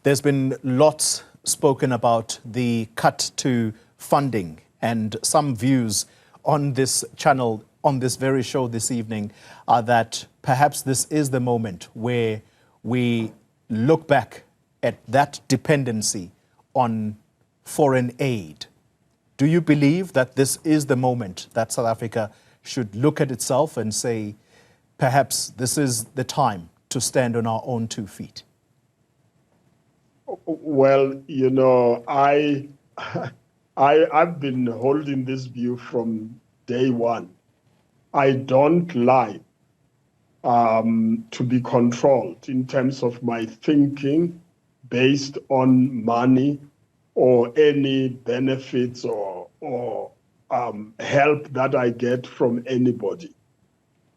There's been lots spoken about the cut to funding, and some views on this channel, on this very show this evening, are that perhaps this is the moment where we look back at that dependency on foreign aid. Do you believe that this is the moment that South Africa should look at itself and say, perhaps this is the time to stand on our own 2 feet? Well, you know, I've been holding this view from day one. I don't like to be controlled in terms of my thinking based on money or any benefits or help that I get from anybody.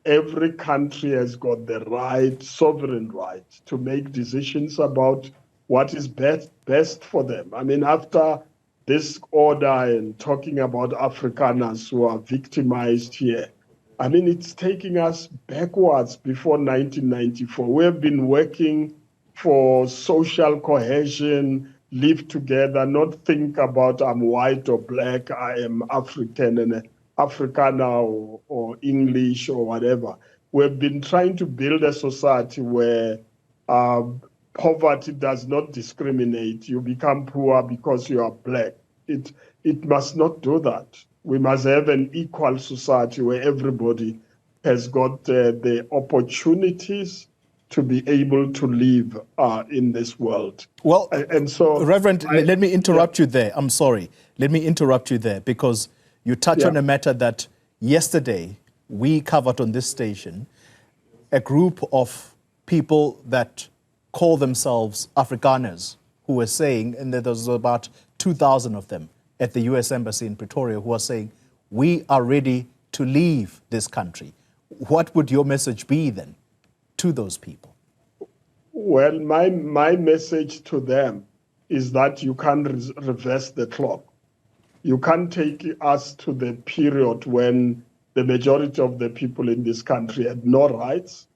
Every country has got the right, sovereign right, to make decisions about what is best for them. I mean, after this order and talking about Afrikaners who are victimized here, I mean, it's taking us backwards before 1994. We have been working for social cohesion, live together, not think about I'm white or black, I am African and Afrikaner or English or whatever. We've been trying to build a society where poverty does not discriminate. You become poor because you are black. It must not do that. We must have an equal society where everybody has got the opportunities to be able to live in this world. Well, and so, Reverend, let me interrupt you there. I'm sorry. Let me interrupt you there because you touch on a matter that yesterday we covered on this station, a group of people that call themselves Afrikaners who were saying, and there was about 2,000 of them at the US Embassy in Pretoria, who are saying, we are ready to leave this country. What would your message be then to those people? Well, my message to them is that you can't reverse the clock. You can't take us to the period when the majority of the people in this country had no rights,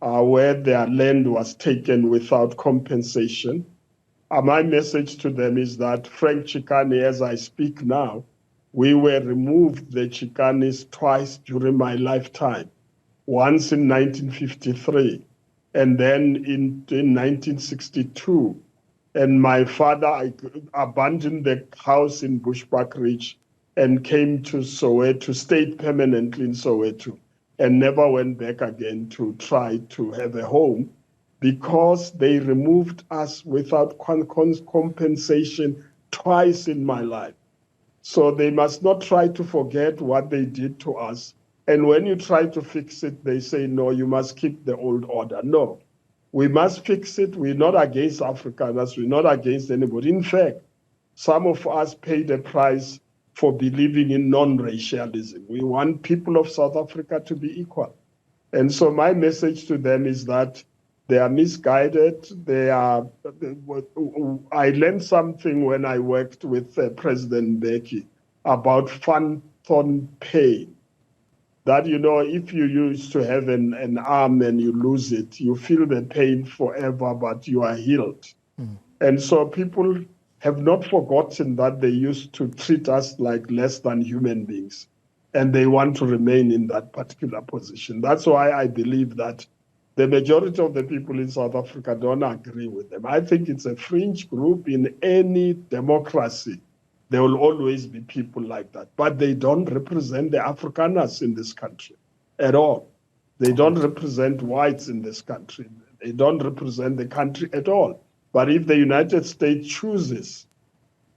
where their land was taken without compensation. My message to them is that Frank Chikane, as I speak now, we were removed, the Chikanes, twice during my lifetime. Once in 1953, and then in 1962. And my father abandoned the house in Bushbuck Ridge and came to Soweto, stayed permanently in Soweto, and never went back again to try to have a home because they removed us without compensation twice in my life. So they must not try to forget what they did to us. And when you try to fix it, they say, no, you must keep the old order. No, we must fix it. We're not against Afrikaners. We're not against anybody. In fact, some of us paid a price for believing in non-racialism. We want people of South Africa to be equal. And so my message to them is that they are misguided. I learned something when I worked with President Mbeki about phantom pain. That, you know, if you used to have an arm and you lose it, you feel the pain forever, but you are healed. And so people have not forgotten that they used to treat us like less than human beings, and they want to remain in that particular position. That's why I believe that the majority of the people in South Africa don't agree with them. I think it's a fringe group. In any democracy, there will always be people like that, but they don't represent the Afrikaners in this country at all. They don't represent whites in this country. They don't represent the country at all. But if the United States chooses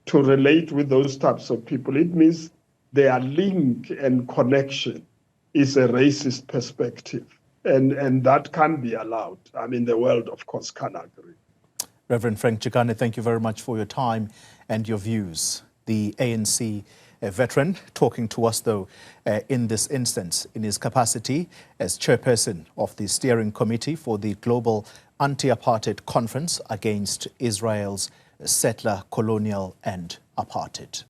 to relate with those types of people, it means their link and connection is a racist perspective. And that can't be allowed. I mean, the world, of course, can agree. Reverend Frank Chikane, thank you very much for your time and your views. The ANC veteran talking to us, though, in this instance, in his capacity as chairperson of the steering committee for the Global Anti-Apartheid Conference against Israel's settler, colonial and apartheid.